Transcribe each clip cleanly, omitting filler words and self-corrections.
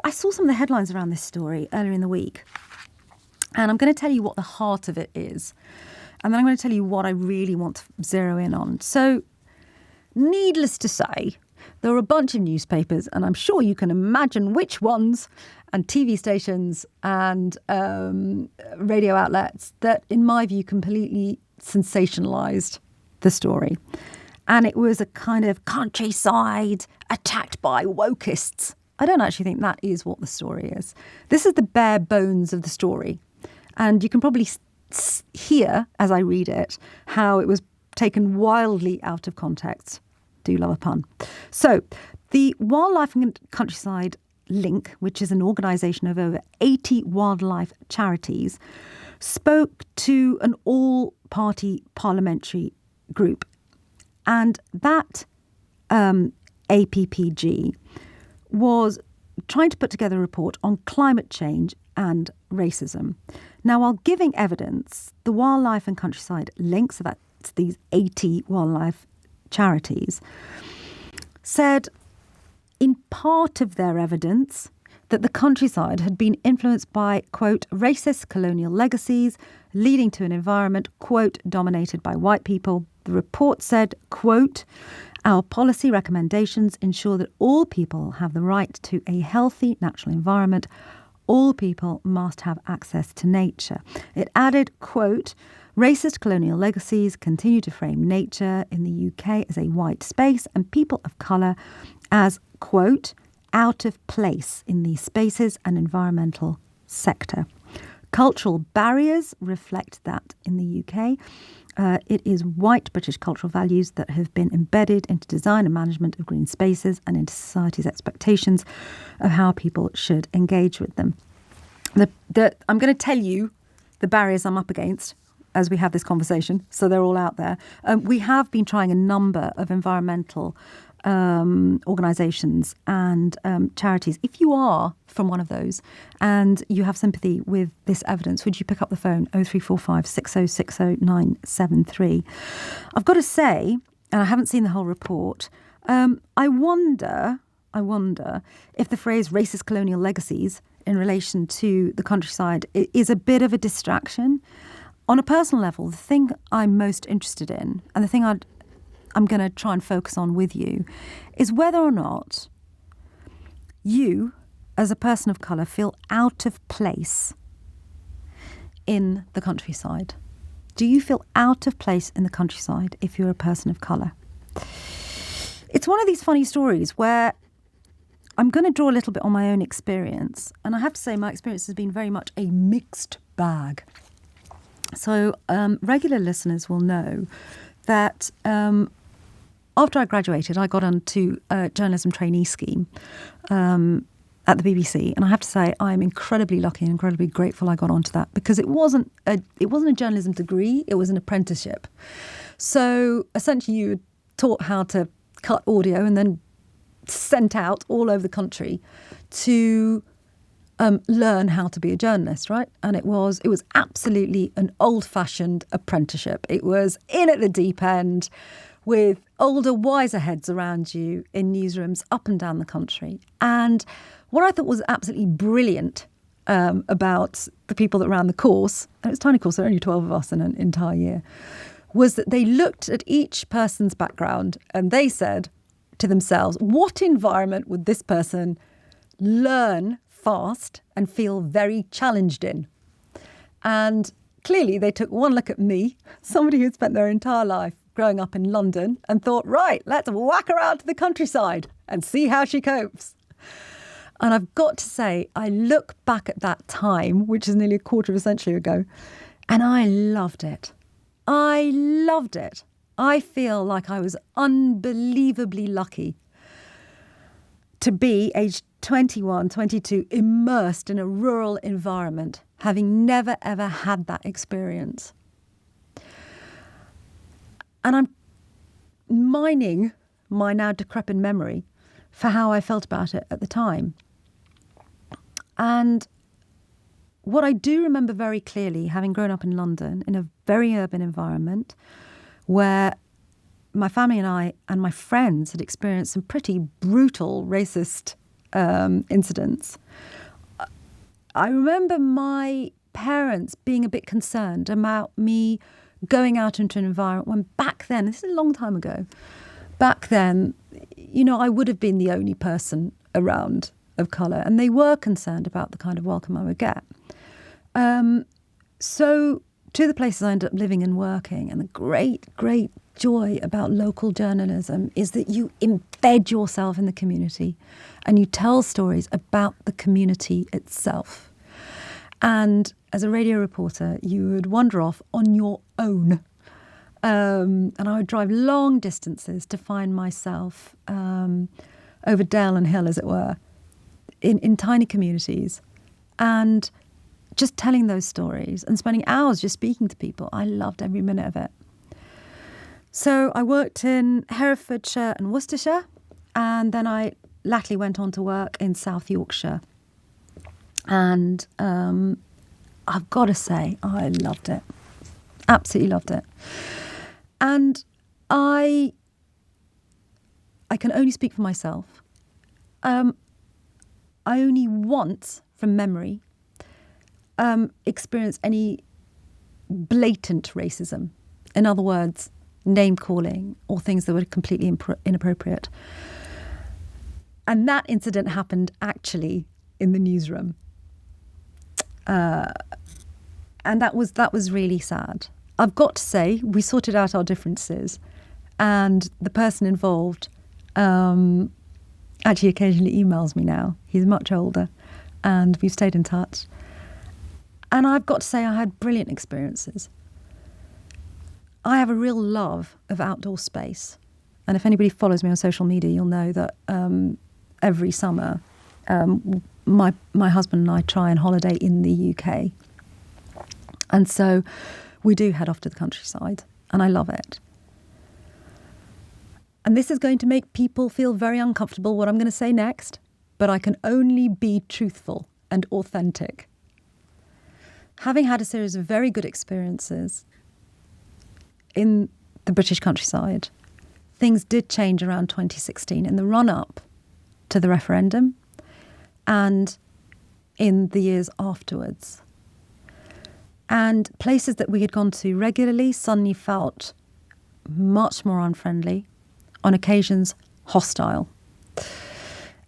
I saw some of the headlines around this story earlier in the week, and I'm going to tell you what the heart of it is, and then I'm going to tell you what I really want to zero in on. So, needless to say, there are a bunch of newspapers, and I'm sure you can imagine which ones, and TV stations and radio outlets that, in my view, completely sensationalised the story. And it was a kind of countryside attacked by wokeists. I don't actually think that is what the story is. This is the bare bones of the story. And you can probably hear, as I read it, how it was taken wildly out of context. Do love a pun. So, the Wildlife and Countryside Link, which is an organisation of over 80 wildlife charities, spoke to an all-party parliamentary group. And that APPG was trying to put together a report on climate change and racism. Now, while giving evidence, the Wildlife and Countryside Link, so that's these 80 wildlife charities, said in part of their evidence that the countryside had been influenced by, quote, racist colonial legacies, leading to an environment, quote, dominated by white people. The report said, quote, our policy recommendations ensure that all people have the right to a healthy natural environment. All people must have access to nature. It added, quote, racist colonial legacies continue to frame nature in the UK as a white space and people of colour as, quote, out of place in these spaces and environmental sector. Cultural barriers reflect that in the UK. It is white British cultural values that have been embedded into design and management of green spaces and into society's expectations of how people should engage with them. I'm going to tell you the barriers I'm up against as we have this conversation, so they're all out there. We have been trying a number of environmental organisations and charities. If you are from one of those and you have sympathy with this evidence, would you pick up the phone 0345 6060 973? I've got to say, and I haven't seen the whole report, I wonder if the phrase racist colonial legacies in relation to the countryside is a bit of a distraction. On a personal level, the thing I'm most interested in, and the thing I'm going to try and focus on with you, is whether or not you, as a person of colour, feel out of place in the countryside. Do you feel out of place in the countryside if you're a person of colour? It's one of these funny stories where I'm going to draw a little bit on my own experience. And I have to say my experience has been very much a mixed bag. So regular listeners will know that after I graduated, I got onto a journalism trainee scheme at the BBC. And I have to say I'm incredibly lucky and incredibly grateful I got onto that, because it wasn't a journalism degree, it was an apprenticeship. So essentially you were taught how to cut audio and then sent out all over the country to learn how to be a journalist, right? And it was absolutely an old-fashioned apprenticeship. It was in at the deep end with older, wiser heads around you in newsrooms up and down the country. And what I thought was absolutely brilliant about the people that ran the course, and it was a tiny course, there were only 12 of us in an entire year, was that they looked at each person's background and they said to themselves, what environment would this person learn fast and feel very challenged in? And clearly they took one look at me, somebody who'd spent their entire life growing up in London, and thought, right, let's whack her out to the countryside and see how she copes. And I've got to say, I look back at that time, which is nearly a quarter of a century ago, and I loved it. I loved it. I feel like I was unbelievably lucky to be aged 21, 22, immersed in a rural environment, having never, ever had that experience. And I'm mining my now decrepit memory for how I felt about it at the time. And what I do remember very clearly, having grown up in London in a very urban environment where my family and I and my friends had experienced some pretty brutal racist incidents, I remember my parents being a bit concerned about me going out into an environment when back then, this is a long time ago, back then, I would have been the only person around of colour, and they were concerned about the kind of welcome I would get. So to the places I ended up living and working, and the great, great joy about local journalism is that you embed yourself in the community and you tell stories about the community itself. And as a radio reporter, you would wander off on your own. And I would drive long distances to find myself over dale and hill, as it were, in tiny communities, and just telling those stories and spending hours just speaking to people. I loved every minute of it. So I worked in Herefordshire and Worcestershire, and then I latterly went on to work in South Yorkshire. And I've got to say, I loved it. Absolutely loved it. And I can only speak for myself. I only once, from memory, experienced any blatant racism. In other words, name-calling or things that were completely inappropriate. And that incident happened actually in the newsroom. And that was really sad. I've got to say, we sorted out our differences, and the person involved actually occasionally emails me now. He's much older, and we've stayed in touch. And I've got to say, I had brilliant experiences. I have a real love of outdoor space. And if anybody follows me on social media, you'll know that every summer my husband and I try and holiday in the UK. And so we do head off to the countryside, and I love it. And this is going to make people feel very uncomfortable, what I'm going to say next, but I can only be truthful and authentic. Having had a series of very good experiences in the British countryside, things did change around 2016 in the run-up to the referendum and in the years afterwards. And places that we had gone to regularly suddenly felt much more unfriendly, on occasions hostile.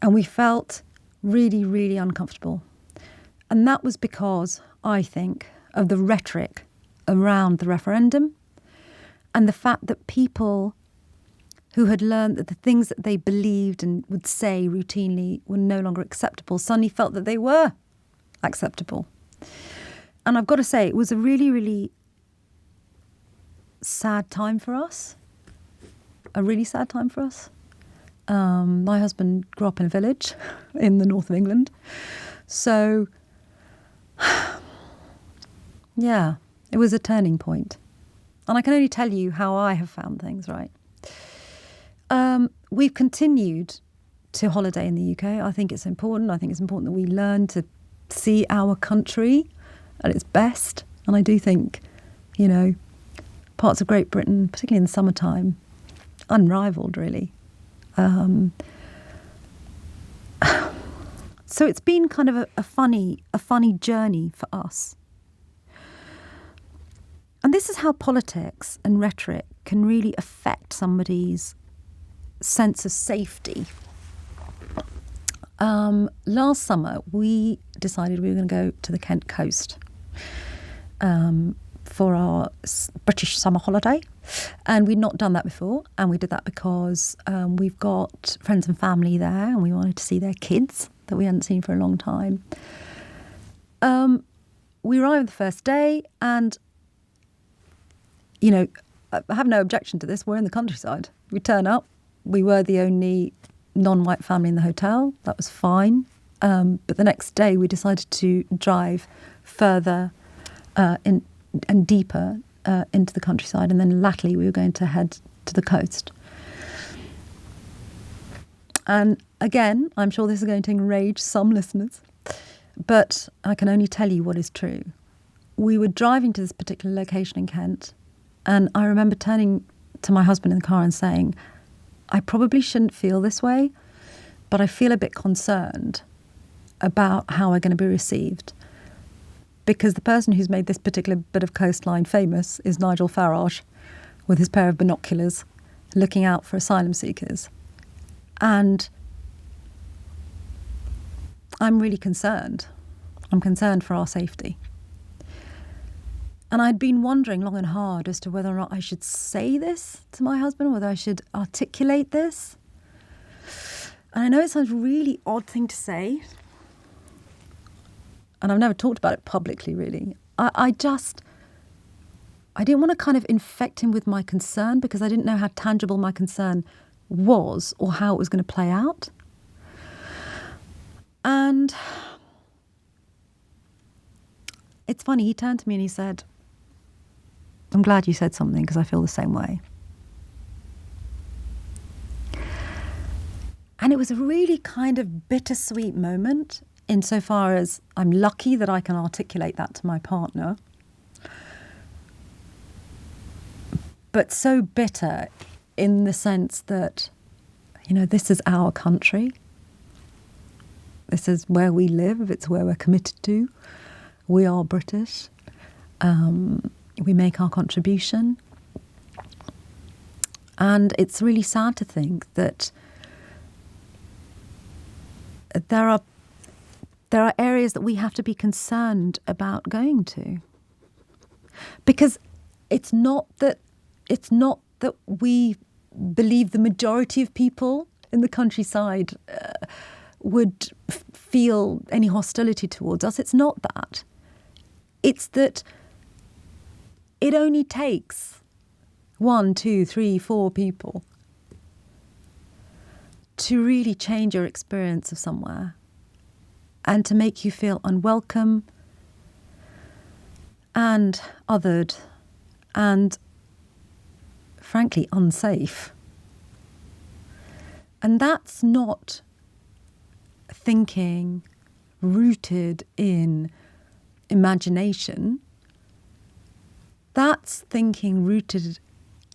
And we felt really, really uncomfortable. And that was because, I think, of the rhetoric around the referendum and the fact that people who had learned that the things that they believed and would say routinely were no longer acceptable suddenly felt that they were acceptable. And I've got to say, it was a really, really sad time for us. A really sad time for us. My husband grew up in a village in the north of England. So, yeah, it was a turning point. And I can only tell you how I have found things, right? We've continued to holiday in the UK. I think it's important. I think it's important that we learn to see our country at its best. And I do think, parts of Great Britain, particularly in the summertime, unrivaled, really. So it's been kind of a funny journey for us. And this is how politics and rhetoric can really affect somebody's sense of safety. Last summer, we decided we were going to go to the Kent coast for our British summer holiday. And we'd not done that before. And we did that because we've got friends and family there, and we wanted to see their kids that we hadn't seen for a long time. We arrived the first day, and, I have no objection to this. We're in the countryside. We turn up. We were the only non-white family in the hotel. That was fine. But the next day we decided to drive further and deeper into the countryside. And then latterly we were going to head to the coast. And again, I'm sure this is going to enrage some listeners, but I can only tell you what is true. We were driving to this particular location in Kent, and I remember turning to my husband in the car and saying, I probably shouldn't feel this way, but I feel a bit concerned about how we're going to be received. Because the person who's made this particular bit of coastline famous is Nigel Farage, with his pair of binoculars, looking out for asylum seekers. And I'm really concerned. I'm concerned for our safety. And I'd been wondering long and hard as to whether or not I should say this to my husband, whether I should articulate this. And I know it sounds a really odd thing to say, and I've never talked about it publicly, really. I didn't want to kind of infect him with my concern because I didn't know how tangible my concern was or how it was going to play out. And it's funny, he turned to me and he said, I'm glad you said something because I feel the same way. And it was a really kind of bittersweet moment insofar as I'm lucky that I can articulate that to my partner. But so bitter in the sense that, this is our country. This is where we live. It's where we're committed to. We are British. We make our contribution. And it's really sad to think that there are areas that we have to be concerned about going to. Because it's not that we believe the majority of people in the countryside would feel any hostility towards us. It's not that. It's that it only takes 1, 2, 3, 4 people to really change your experience of somewhere and to make you feel unwelcome and othered and, frankly, unsafe. And that's not thinking rooted in imagination. That's thinking rooted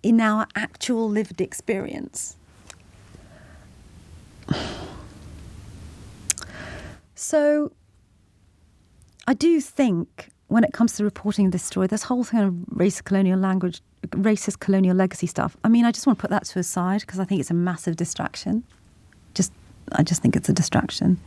in our actual lived experience. So I do think when it comes to reporting this story, this whole thing of racist colonial legacy stuff, I just want to put that to a side because I think it's a massive distraction. I just think it's a distraction.